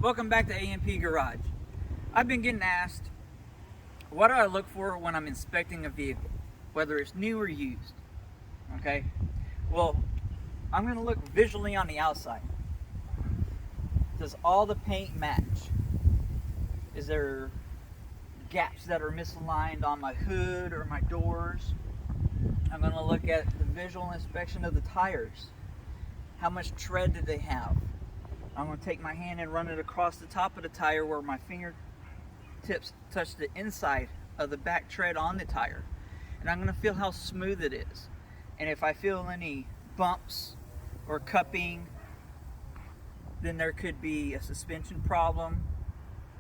Welcome back to AMP Garage. I've been getting asked, what do I look for when I'm inspecting a vehicle, whether it's new or used? Okay, well, I'm going to look visually on the outside. Does all the paint match? Is there gaps that are misaligned on my hood or my doors? I'm going to look at the visual inspection of the tires. How much tread do they have? I'm going to take my hand and run it across the top of the tire where my fingertips touch the inside of the back tread on the tire. And I'm going to feel how smooth it is. And if I feel any bumps or cupping, then there could be a suspension problem.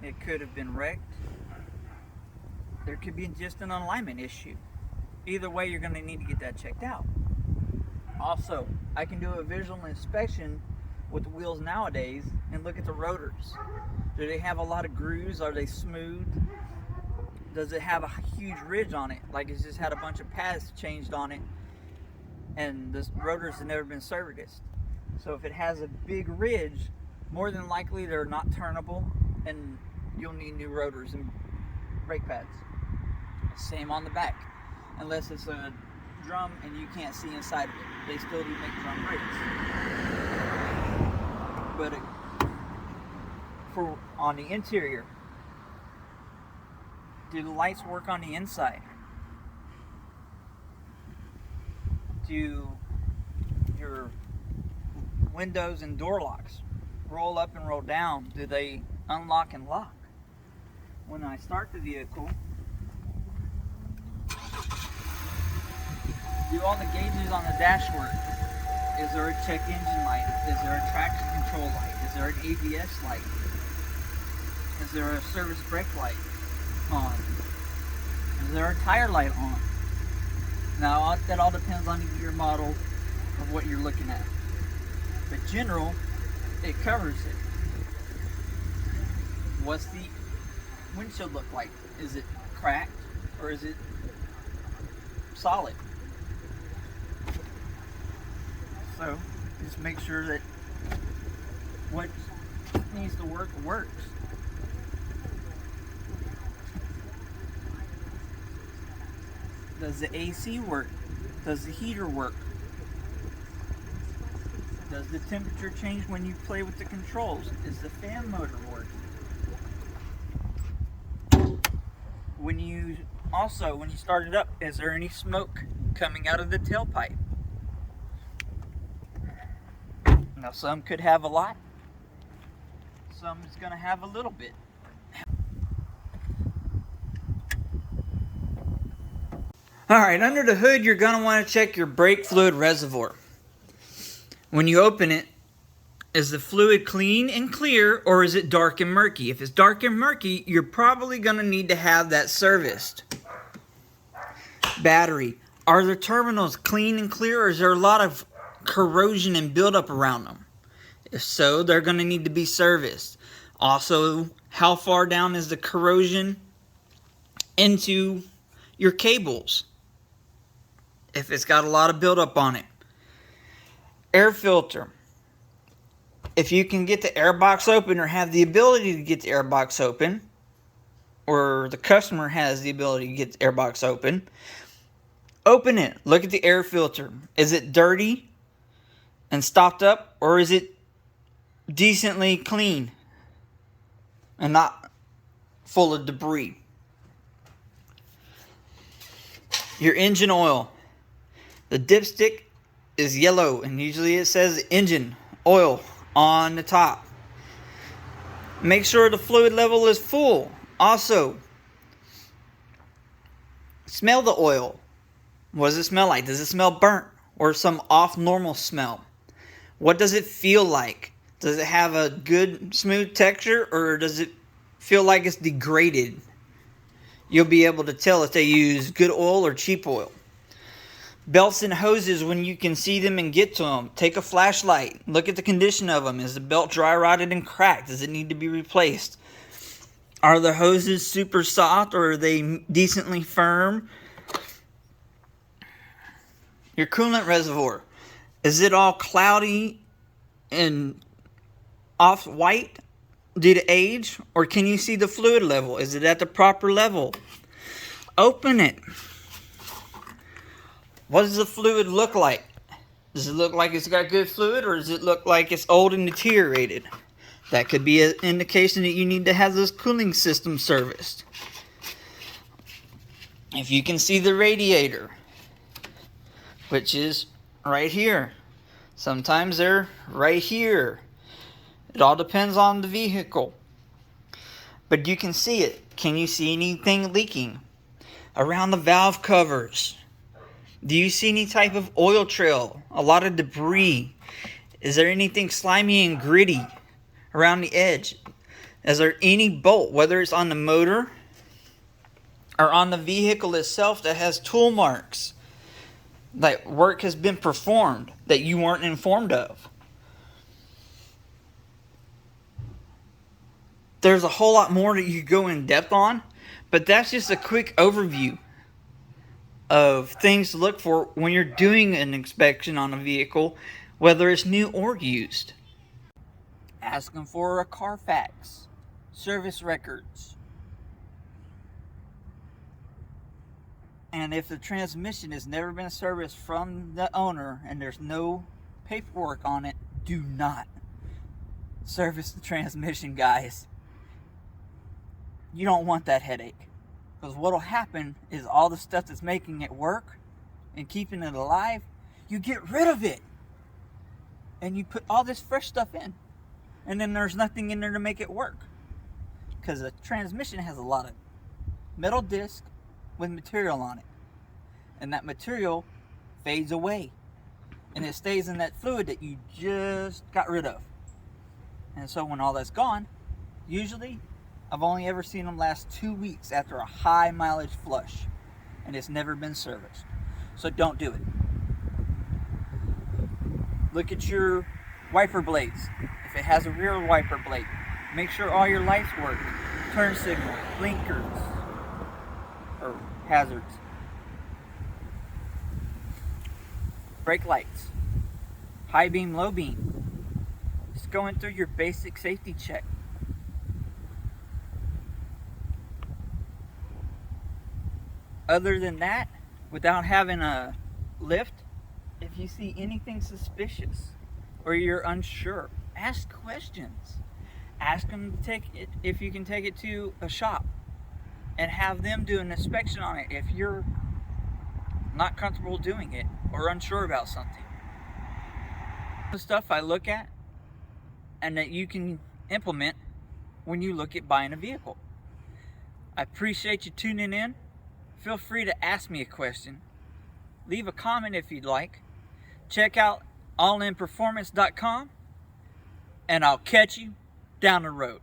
It could have been wrecked. There could be just an alignment issue. Either way, you're going to need to get that checked out. Also, I can do a visual inspection with the wheels nowadays and look at the rotors. Do they have a lot of grooves? Are they smooth? Does it have a huge ridge on it, like it's just had a bunch of pads changed on it and the rotors have never been serviced? So if it has a big ridge, more than likely they're not turnable and you'll need new rotors and brake pads. Same on the back, unless it's a drum and you can't see inside of it. They still do make drum brakes. But for on the interior, do the lights work on the inside? Do your windows and door locks roll up and roll down? Do they unlock and lock? When I start the vehicle, do all the gauges on the dash work? Is there a check engine light? Is there a traction control light? Is there an ABS light? Is there a service brake light on? Is there a tire light on? Now that all depends on your model of what you're looking at. But general, it covers it. What's the windshield look like? Is it cracked or is it solid? So just make sure that what needs to work works. Does the AC work? Does the heater work? Does the temperature change when you play with the controls? Is the fan motor working? When you start it up, is there any smoke coming out of the tailpipe? Now some could have a lot, some is going to have a little bit. Alright, under the hood you're going to want to check your brake fluid reservoir. When you open it, is the fluid clean and clear or is it dark and murky? If it's dark and murky, you're probably going to need to have that serviced. Battery. Are the terminals clean and clear or is there a lot of corrosion and buildup around them? If so, they're going to need to be serviced. Also, how far down is the corrosion into your cables? If it's got a lot of buildup on it. Air filter. If you can get the air box open or have the ability to get the air box open, or the customer has the ability to get the air box open, open it. Look at the air filter. Is it dirty and stopped up, or is it decently clean and not full of debris? Your engine oil. The dipstick is yellow and usually it says engine oil on the top. Make sure the fluid level is full. Also, smell the oil. What does it smell like? Does it smell burnt or some off normal smell? What does it feel like? Does it have a good smooth texture or does it feel like it's degraded? You'll be able to tell if they use good oil or cheap oil. Belts and hoses, when you can see them and get to them. Take a flashlight. Look at the condition of them. Is the belt dry rotted and cracked? Does it need to be replaced? Are the hoses super soft or are they decently firm? Your coolant reservoir. Is it all cloudy and off-white? due to age, or can you see the fluid level? Is it at the proper level? Open it. What does the fluid look like? Does it look like it's got good fluid, or does it look like it's old and deteriorated? That could be an indication that you need to have this cooling system serviced. If you can see the radiator, which is right here. Sometimes they're right here. It all depends on the vehicle. But you can see it. Can you see anything leaking? Around the valve covers. Do you see any type of oil trail? A lot of debris? Is there anything slimy and gritty around the edge? Is there any bolt, whether it's on the motor or on the vehicle itself, that has tool marks? That work has been performed that you weren't informed of. There's a whole lot more that you go in depth on, but that's just a quick overview of things to look for when you're doing an inspection on a vehicle, whether it's new or used. Ask them for a Carfax, service records. And if the transmission has never been serviced from the owner and there's no paperwork on it, do not service the transmission, guys. You don't want that headache. Because what will happen is all the stuff that's making it work and keeping it alive, you get rid of it. And you put all this fresh stuff in. And then there's nothing in there to make it work. Because the transmission has a lot of metal disc with material on it. And that material fades away. And it stays in that fluid that you just got rid of. And so when all that's gone, usually I've only ever seen them last 2 weeks after a high mileage flush. And it's never been serviced. So don't do it. Look at your wiper blades. If it has a rear wiper blade, make sure all your lights work. Turn signal, blinkers, or hazards. Brake lights, high beam, low beam. Just going through your basic safety check. Other than that, without having a lift, if you see anything suspicious or you're unsure, ask questions. Ask them to take it, if you can take it to a shop and have them do an inspection on it if you're not comfortable doing it or unsure about something. The stuff I look at and that you can implement when you look at buying a vehicle. I appreciate you tuning in. Feel free to ask me a question. Leave a comment if you'd like. Check out allinperformance.com, and I'll catch you down the road.